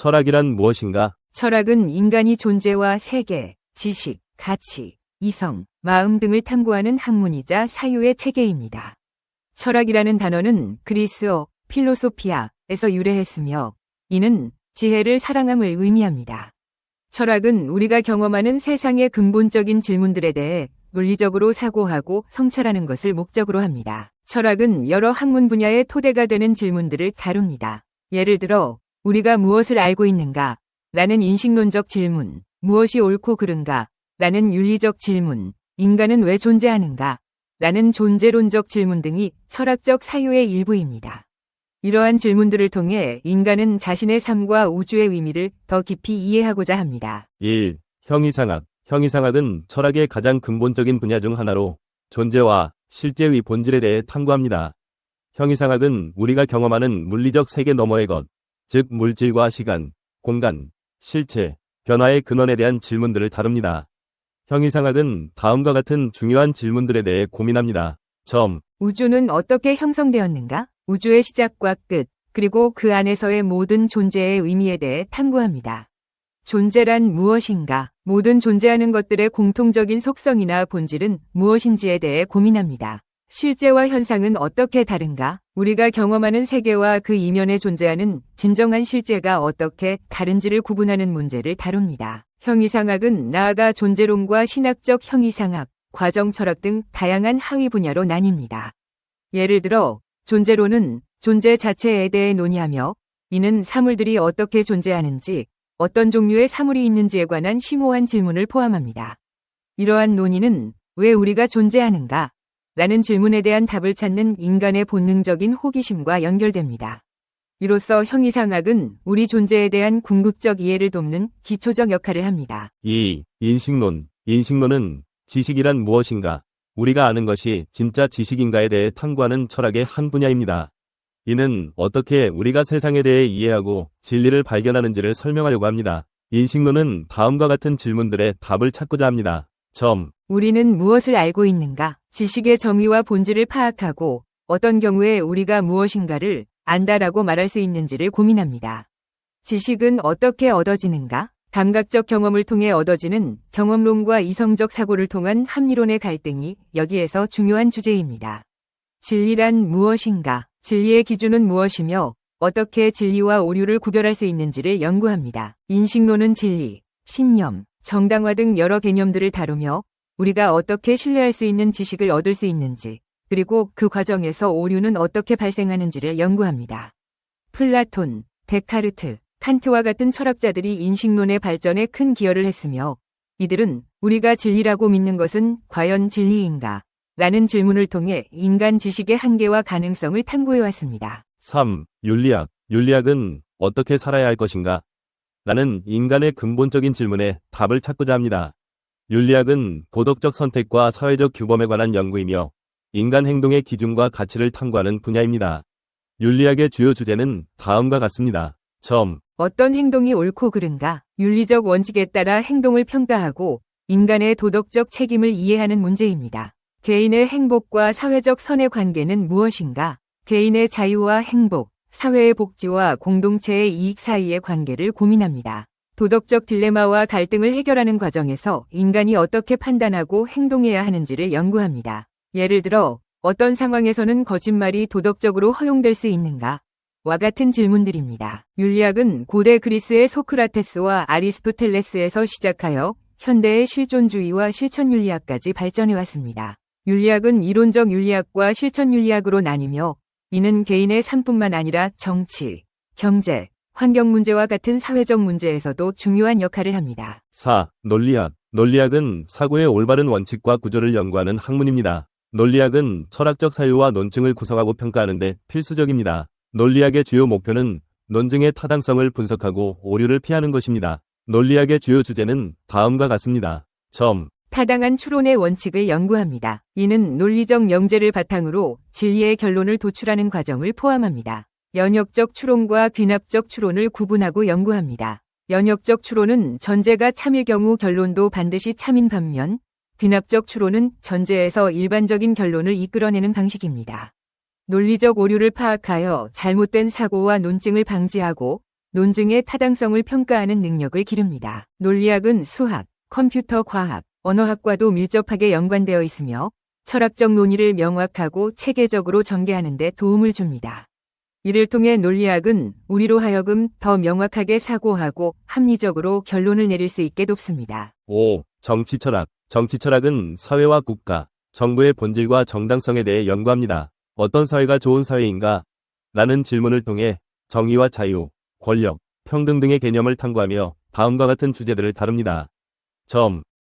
철학이란 무엇인가? 철학은 인간이 존재와 세계, 지식, 가치, 이성, 마음 등을 탐구하는 학문이자 사유의 체계입니다. 철학이라는 단어는 그리스어 필로소피아에서 유래했으며 이는 지혜를 사랑함을 의미합니다. 철학은 우리가 경험하는 세상의 근본적인 질문들에 대해 논리적으로 사고하고 성찰하는 것을 목적으로 합니다. 철학은 여러 학문 분야의 토대가 되는 질문들을 다룹니다. 예를 들어 우리가 무엇을 알고 있는가? 라는 인식론적 질문, 무엇이 옳고 그른가? 라는 윤리적 질문, 인간은 왜 존재하는가? 라는 존재론적 질문 등이 철학적 사유의 일부입니다. 이러한 질문들을 통해 인간은 자신의 삶과 우주의 의미를 더 깊이 이해하고자 합니다. 1. 형이상학. 형이상학은 철학의 가장 근본적인 분야 중 하나로 존재와 실제의 본질에 대해 탐구합니다. 형이상학은 우리가 경험하는 물리적 세계 너머의 것, 즉 물질과 시간, 공간, 실체, 변화의 근원에 대한 질문들을 다룹니다. 형이상학은 다음과 같은 중요한 질문들에 대해 고민합니다. 우주는 어떻게 형성되었는가? 우주의 시작과 끝, 그리고 그 안에서의 모든 존재의 의미에 대해 탐구합니다. 존재란 무엇인가? 모든 존재하는 것들의 공통적인 속성이나 본질은 무엇인지에 대해 고민합니다. 실제와 현상은 어떻게 다른가? 우리가 경험하는 세계와 그 이면에 존재하는 진정한 실제가 어떻게 다른지를 구분하는 문제를 다룹니다. 형이상학은 나아가 존재론과 신학적 형이상학, 과정철학 등 다양한 하위 분야로 나뉩니다. 예를 들어 존재론은 존재 자체에 대해 논의하며 이는 사물들이 어떻게 존재하는지, 어떤 종류의 사물이 있는지에 관한 심오한 질문을 포함합니다. 이러한 논의는 왜 우리가 존재하는가? 라는 질문에 대한 답을 찾는 인간의 본능적인 호기심과 연결됩니다. 이로써 형이상학은 우리 존재에 대한 궁극적 이해를 돕는 기초적 역할을 합니다. 2. 인식론. 인식론은 지식이란 무엇인가? 우리가 아는 것이 진짜 지식인가에 대해 탐구하는 철학의 한 분야입니다. 이는 어떻게 우리가 세상에 대해 이해하고 진리를 발견하는지를 설명하려고 합니다. 인식론은 다음과 같은 질문들의 답을 찾고자 합니다. 우리는 무엇을 알고 있는가? 지식의 정의와 본질을 파악하고 어떤 경우에 우리가 무엇인가를 안다라고 말할 수 있는지를 고민합니다. 지식은 어떻게 얻어지는가? 감각적 경험을 통해 얻어지는 경험론과 이성적 사고를 통한 합리론의 갈등이 여기에서 중요한 주제입니다. 진리란 무엇인가? 진리의 기준은 무엇이며 어떻게 진리와 오류를 구별할 수 있는지를 연구합니다. 인식론은 진리, 신념, 정당화 등 여러 개념들을 다루며 우리가 어떻게 신뢰할 수 있는 지식을 얻을 수 있는지, 그리고 그 과정에서 오류는 어떻게 발생하는지를 연구합니다. 플라톤, 데카르트, 칸트와 같은 철학자들이 인식론의 발전에 큰 기여를 했으며 이들은 우리가 진리라고 믿는 것은 과연 진리인가? 라는 질문을 통해 인간 지식의 한계와 가능성을 탐구해왔습니다. 3. 윤리학. 윤리학은 어떻게 살아야 할 것인가? 라는 인간의 근본적인 질문에 답을 찾고자 합니다. 윤리학은 도덕적 선택과 사회적 규범에 관한 연구이며 인간 행동의 기준과 가치를 탐구하는 분야입니다. 윤리학의 주요 주제는 다음과 같습니다. 어떤 행동이 옳고 그른가? 윤리적 원칙에 따라 행동을 평가하고 인간의 도덕적 책임을 이해하는 문제입니다. 개인의 행복과 사회적 선의 관계는 무엇인가? 개인의 자유와 행복, 사회의 복지와 공동체의 이익 사이의 관계를 고민합니다. 도덕적 딜레마와 갈등을 해결하는 과정에서 인간이 어떻게 판단하고 행동해야 하는지를 연구합니다. 예를 들어 어떤 상황에서는 거짓말이 도덕적으로 허용될 수 있는가? 와 같은 질문들입니다. 윤리학은 고대 그리스의 소크라테스와 아리스토텔레스에서 시작하여 현대의 실존주의와 실천윤리학까지 발전해왔습니다. 윤리학은 이론적 윤리학과 실천윤리학으로 나뉘며 이는 개인의 삶뿐만 아니라 정치, 경제, 환경 문제와 같은 사회적 문제에서도 중요한 역할을 합니다. 4. 논리학. 논리학은 사고의 올바른 원칙과 구조를 연구하는 학문입니다. 논리학은 철학적 사유와 논증을 구성하고 평가하는 데 필수적입니다. 논리학의 주요 목표는 논증의 타당성을 분석하고 오류를 피하는 것입니다. 논리학의 주요 주제는 다음과 같습니다. 타당한 추론의 원칙을 연구합니다. 이는 논리적 명제를 바탕으로 진리의 결론을 도출하는 과정을 포함합니다. 연역적 추론과 귀납적 추론을 구분하고 연구합니다. 연역적 추론은 전제가 참일 경우 결론도 반드시 참인 반면 귀납적 추론은 전제에서 일반적인 결론을 이끌어내는 방식입니다. 논리적 오류를 파악하여 잘못된 사고와 논증을 방지하고 논증의 타당성을 평가하는 능력을 기릅니다. 논리학은 수학, 컴퓨터 과학, 언어학과도 밀접하게 연관되어 있으며 철학적 논의를 명확하고 체계적으로 전개하는 데 도움을 줍니다. 이를 통해 논리학은 우리로 하여금 더 명확하게 사고하고 합리적으로 결론을 내릴 수 있게 돕습니다. 5. 정치철학. 정치철학은 사회와 국가, 정부의 본질과 정당성에 대해 연구합니다. 어떤 사회가 좋은 사회인가? 라는 질문을 통해 정의와 자유, 권력, 평등 등의 개념을 탐구하며 다음과 같은 주제들을 다룹니다.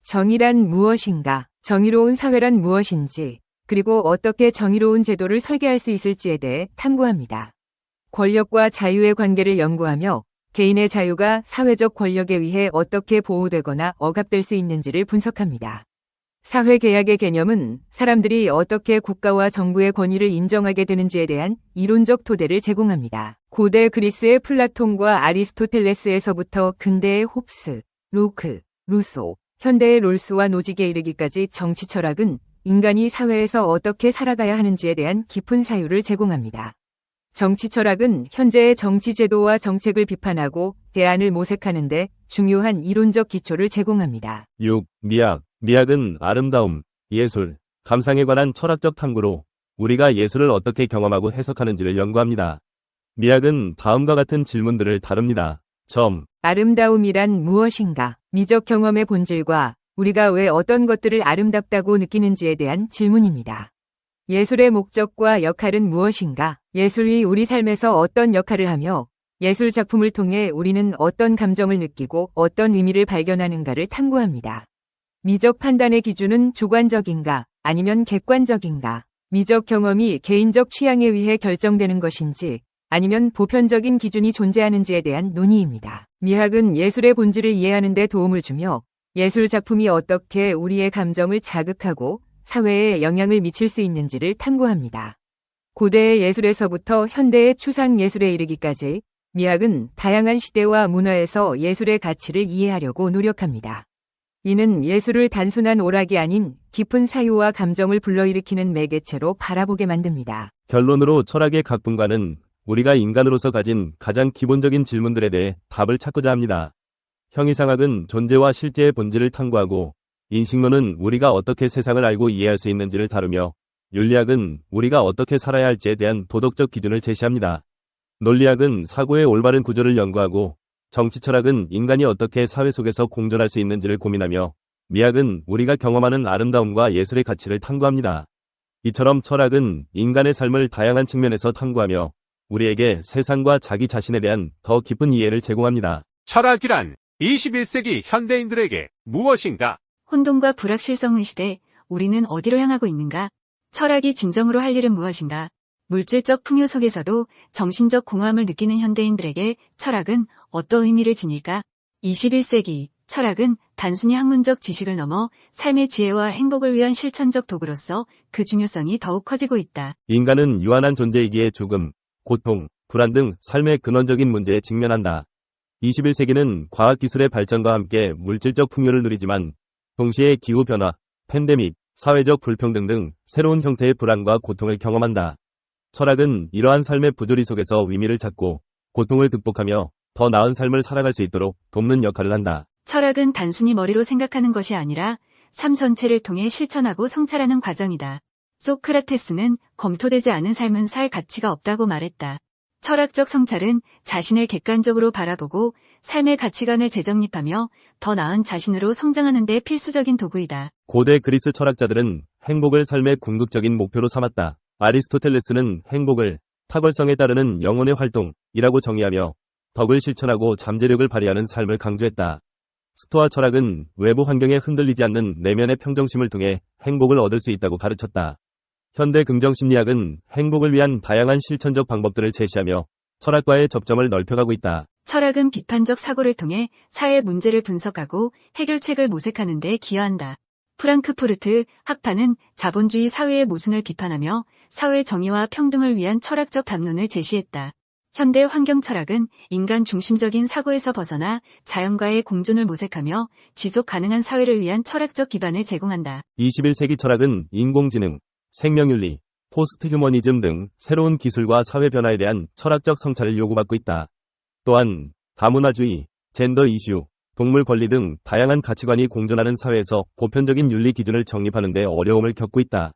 정의란 무엇인가? 정의로운 사회란 무엇인지, 그리고 어떻게 정의로운 제도를 설계할 수 있을지에 대해 탐구합니다. 권력과 자유의 관계를 연구하며 개인의 자유가 사회적 권력에 의해 어떻게 보호되거나 억압될 수 있는지를 분석합니다. 사회계약의 개념은 사람들이 어떻게 국가와 정부의 권위를 인정하게 되는지에 대한 이론적 토대를 제공합니다. 고대 그리스의 플라톤과 아리스토텔레스에서부터 근대의 홉스, 로크, 루소, 현대의 롤스와 노직에 이르기까지 정치 철학은 인간이 사회에서 어떻게 살아가야 하는지에 대한 깊은 사유를 제공합니다. 정치 철학은 현재의 정치 제도와 정책을 비판하고 대안을 모색하는 데 중요한 이론적 기초를 제공합니다. 6. 미학. 미학은 아름다움, 예술, 감상에 관한 철학적 탐구로 우리가 예술을 어떻게 경험하고 해석하는지를 연구합니다. 미학은 다음과 같은 질문들을 다룹니다. 아름다움이란 무엇인가? 미적 경험의 본질과 우리가 왜 어떤 것들을 아름답다고 느끼는지에 대한 질문입니다. 예술의 목적과 역할은 무엇인가? 예술이 우리 삶에서 어떤 역할을 하며 예술 작품을 통해 우리는 어떤 감정을 느끼고 어떤 의미를 발견하는가를 탐구합니다. 미적 판단의 기준은 주관적인가 아니면 객관적인가? 미적 경험이 개인적 취향에 의해 결정되는 것인지 아니면 보편적인 기준이 존재하는지에 대한 논의입니다. 미학은 예술의 본질을 이해하는 데 도움을 주며 예술 작품이 어떻게 우리의 감정을 자극하고 사회에 영향을 미칠 수 있는지를 탐구합니다. 고대의 예술에서부터 현대의 추상 예술에 이르기까지 미학은 다양한 시대와 문화에서 예술의 가치를 이해하려고 노력합니다. 이는 예술을 단순한 오락이 아닌 깊은 사유와 감정을 불러일으키는 매개체로 바라보게 만듭니다. 결론으로 철학의 각 분과는 우리가 인간으로서 가진 가장 기본적인 질문들에 대해 답을 찾고자 합니다. 형이상학은 존재와 실제의 본질을 탐구하고 인식론은 우리가 어떻게 세상을 알고 이해할 수 있는지를 다루며 윤리학은 우리가 어떻게 살아야 할지에 대한 도덕적 기준을 제시합니다. 논리학은 사고의 올바른 구조를 연구하고 정치철학은 인간이 어떻게 사회 속에서 공존할 수 있는지를 고민하며 미학은 우리가 경험하는 아름다움과 예술의 가치를 탐구합니다. 이처럼 철학은 인간의 삶을 다양한 측면에서 탐구하며 우리에게 세상과 자기 자신에 대한 더 깊은 이해를 제공합니다. 철학이란 21세기 현대인들에게 무엇인가? 혼돈과 불확실성의 시대, 우리는 어디로 향하고 있는가? 철학이 진정으로 할 일은 무엇인가? 물질적 풍요 속에서도 정신적 공허함을 느끼는 현대인들에게 철학은 어떤 의미를 지닐까? 21세기 철학은 단순히 학문적 지식을 넘어 삶의 지혜와 행복을 위한 실천적 도구로서 그 중요성이 더욱 커지고 있다. 인간은 유한한 존재이기에 죽음, 고통, 불안 등 삶의 근원적인 문제에 직면한다. 21세기는 과학기술의 발전과 함께 물질적 풍요를 누리지만 동시에 기후변화, 팬데믹, 사회적 불평등 등 새로운 형태의 불안과 고통을 경험한다. 철학은 이러한 삶의 부조리 속에서 의미를 찾고 고통을 극복하며 더 나은 삶을 살아갈 수 있도록 돕는 역할을 한다. 철학은 단순히 머리로 생각하는 것이 아니라 삶 전체를 통해 실천하고 성찰하는 과정이다. 소크라테스는 검토되지 않은 삶은 살 가치가 없다고 말했다. 철학적 성찰은 자신을 객관적으로 바라보고 삶의 가치관을 재정립하며 더 나은 자신으로 성장하는 데 필수적인 도구이다. 고대 그리스 철학자들은 행복을 삶의 궁극적인 목표로 삼았다. 아리스토텔레스는 행복을 탁월성에 따르는 영혼의 활동이라고 정의하며 덕을 실천하고 잠재력을 발휘하는 삶을 강조했다. 스토아 철학은 외부 환경에 흔들리지 않는 내면의 평정심을 통해 행복을 얻을 수 있다고 가르쳤다. 현대 긍정심리학은 행복을 위한 다양한 실천적 방법들을 제시하며 철학과의 접점을 넓혀가고 있다. 철학은 비판적 사고를 통해 사회 문제를 분석하고 해결책을 모색하는 데 기여한다. 프랑크푸르트 학파는 자본주의 사회의 모순을 비판하며 사회 정의와 평등을 위한 철학적 담론을 제시했다. 현대 환경 철학은 인간 중심적인 사고에서 벗어나 자연과의 공존을 모색하며 지속 가능한 사회를 위한 철학적 기반을 제공한다. 21세기 철학은 인공지능, 생명윤리, 포스트 휴머니즘 등 새로운 기술과 사회 변화에 대한 철학적 성찰을 요구받고 있다. 또한 다문화주의, 젠더 이슈, 동물 권리 등 다양한 가치관이 공존하는 사회에서 보편적인 윤리 기준을 정립하는 데 어려움을 겪고 있다.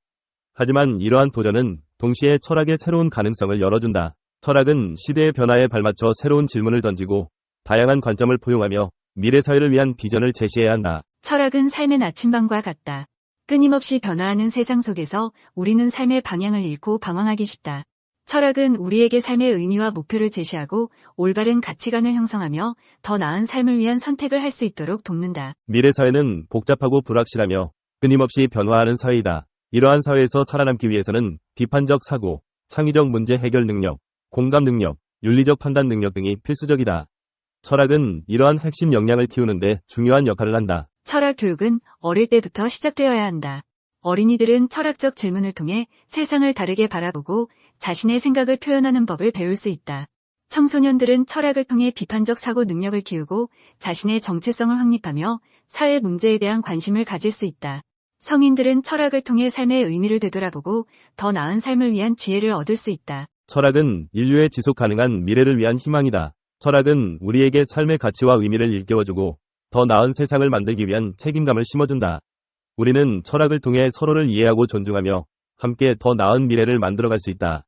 하지만 이러한 도전은 동시에 철학의 새로운 가능성을 열어준다. 철학은 시대의 변화에 발맞춰 새로운 질문을 던지고 다양한 관점을 포용하며 미래 사회를 위한 비전을 제시해야 한다. 철학은 삶의 나침반과 같다. 끊임없이 변화하는 세상 속에서 우리는 삶의 방향을 잃고 방황하기 쉽다. 철학은 우리에게 삶의 의미와 목표를 제시하고 올바른 가치관을 형성하며 더 나은 삶을 위한 선택을 할 수 있도록 돕는다. 미래 사회는 복잡하고 불확실하며 끊임없이 변화하는 사회이다. 이러한 사회에서 살아남기 위해서는 비판적 사고, 창의적 문제 해결 능력, 공감 능력, 윤리적 판단 능력 등이 필수적이다. 철학은 이러한 핵심 역량을 키우는데 중요한 역할을 한다. 철학 교육은 어릴 때부터 시작되어야 한다. 어린이들은 철학적 질문을 통해 세상을 다르게 바라보고 자신의 생각을 표현하는 법을 배울 수 있다. 청소년들은 철학을 통해 비판적 사고 능력을 키우고 자신의 정체성을 확립하며 사회 문제에 대한 관심을 가질 수 있다. 성인들은 철학을 통해 삶의 의미를 되돌아보고 더 나은 삶을 위한 지혜를 얻을 수 있다. 철학은 인류의 지속 가능한 미래를 위한 희망이다. 철학은 우리에게 삶의 가치와 의미를 일깨워주고 더 나은 세상을 만들기 위한 책임감을 심어준다. 우리는 철학을 통해 서로를 이해하고 존중하며 함께 더 나은 미래를 만들어갈 수 있다.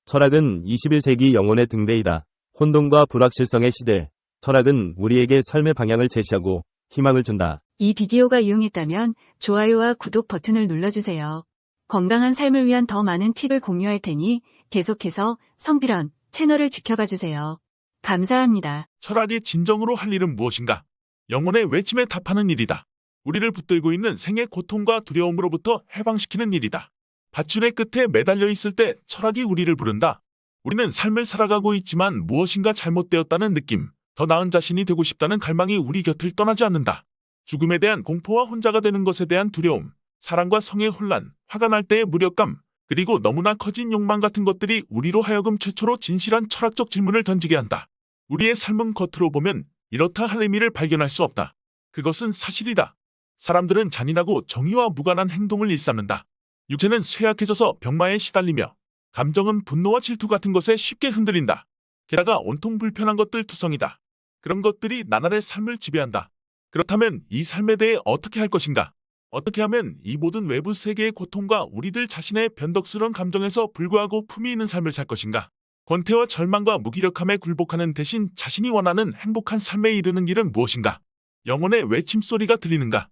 철학은 21세기 영혼의 등대이다. 혼돈과 불확실성의 시대, 철학은 우리에게 삶의 방향을 제시하고 희망을 준다. 이 비디오가 유용했다면 좋아요와 구독 버튼을 눌러주세요. 건강한 삶을 위한 더 많은 팁을 공유할 테니 계속해서 성필원 채널을 지켜봐주세요. 감사합니다. 철학이 진정으로 할 일은 무엇인가? 영혼의 외침에 답하는 일이다. 우리를 붙들고 있는 생의 고통과 두려움으로부터 해방시키는 일이다. 밧줄의 끝에 매달려 있을 때 철학이 우리를 부른다. 우리는 삶을 살아가고 있지만 무엇인가 잘못되었다는 느낌, 더 나은 자신이 되고 싶다는 갈망이 우리 곁을 떠나지 않는다. 죽음에 대한 공포와 혼자가 되는 것에 대한 두려움, 사랑과 성의 혼란, 화가 날 때의 무력감, 그리고 너무나 커진 욕망 같은 것들이 우리로 하여금 최초로 진실한 철학적 질문을 던지게 한다. 우리의 삶은 겉으로 보면 이렇다 할 의미를 발견할 수 없다. 그것은 사실이다. 사람들은 잔인하고 정의와 무관한 행동을 일삼는다. 육체는 쇠약해져서 병마에 시달리며 감정은 분노와 질투 같은 것에 쉽게 흔들린다. 게다가 온통 불편한 것들 투성이다. 그런 것들이 나날의 삶을 지배한다. 그렇다면 이 삶에 대해 어떻게 할 것인가? 어떻게 하면 이 모든 외부 세계의 고통과 우리들 자신의 변덕스러운 감정에서 불구하고 품위 있는 삶을 살 것인가? 권태와 절망과 무기력함에 굴복하는 대신 자신이 원하는 행복한 삶에 이르는 길은 무엇인가? 영혼의 외침소리가 들리는가?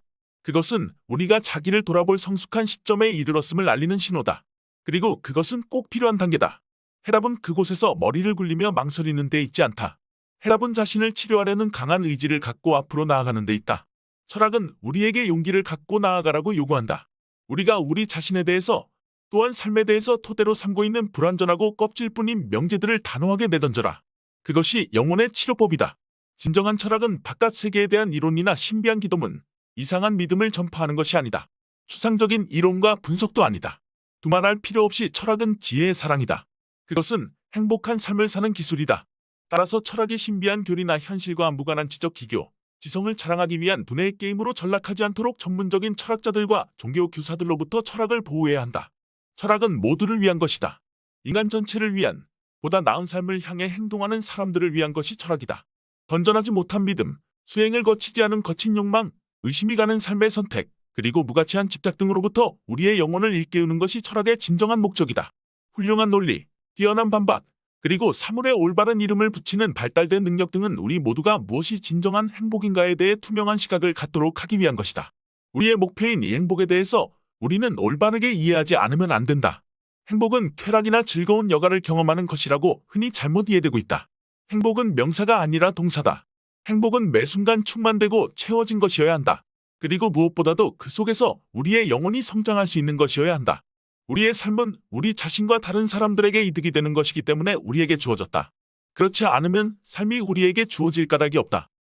그것은 우리가 자기를 돌아볼 성숙한 시점에 이르렀음을 알리는 신호다. 그리고 그것은 꼭 필요한 단계다. 해답은 그곳에서 머리를 굴리며 망설이는 데 있지 않다. 해답은 자신을 치료하려는 강한 의지를 갖고 앞으로 나아가는 데 있다. 철학은 우리에게 용기를 갖고 나아가라고 요구한다. 우리가 우리 자신에 대해서 또한 삶에 대해서 토대로 삼고 있는 불완전하고 껍질뿐인 명제들을 단호하게 내던져라. 그것이 영혼의 치료법이다. 진정한 철학은 바깥 세계에 대한 이론이나 신비한 기도문, 이상한 믿음을 전파하는 것이 아니다. 추상적인 이론과 분석도 아니다. 두말할 필요 없이 철학은 지혜의 사랑이다. 그것은 행복한 삶을 사는 기술이다. 따라서 철학이 신비한 교리나 현실과 무관한 지적 기교, 지성을 자랑하기 위한 두뇌의 게임으로 전락하지 않도록 전문적인 철학자들과 종교 교사들로부터 철학을 보호해야 한다. 철학은 모두를 위한 것이다. 인간 전체를 위한, 보다 나은 삶을 향해 행동하는 사람들을 위한 것이 철학이다. 건전하지 못한 믿음, 수행을 거치지 않은 거친 욕망, 의심이 가는 삶의 선택, 그리고 무가치한 집착 등으로부터 우리의 영혼을 일깨우는 것이 철학의 진정한 목적이다. 훌륭한 논리, 뛰어난 반박, 그리고 사물에 올바른 이름을 붙이는 발달된 능력 등은 우리 모두가 무엇이 진정한 행복인가에 대해 투명한 시각을 갖도록 하기 위한 것이다. 우리의 목표인 이 행복에 대해서 우리는 올바르게 이해하지 않으면 안 된다. 행복은 쾌락이나 즐거운 여가를 경험하는 것이라고 흔히 잘못 이해되고 있다. 행복은 명사가 아니라 동사다. 행복은 매 순간 충만되고 채워진 것이어야 한다. 그리고 무엇보다도 그 속에서 우리의 영혼이 성장할 수 있는 것이어야 한다. 우리의 삶은 우리 자신과 다른 사람들에게 이득이 되는 것이기 때문에 우리에게 주어졌다. 그렇지 않으면 삶이 우리에게 주어질 까닭이 없다.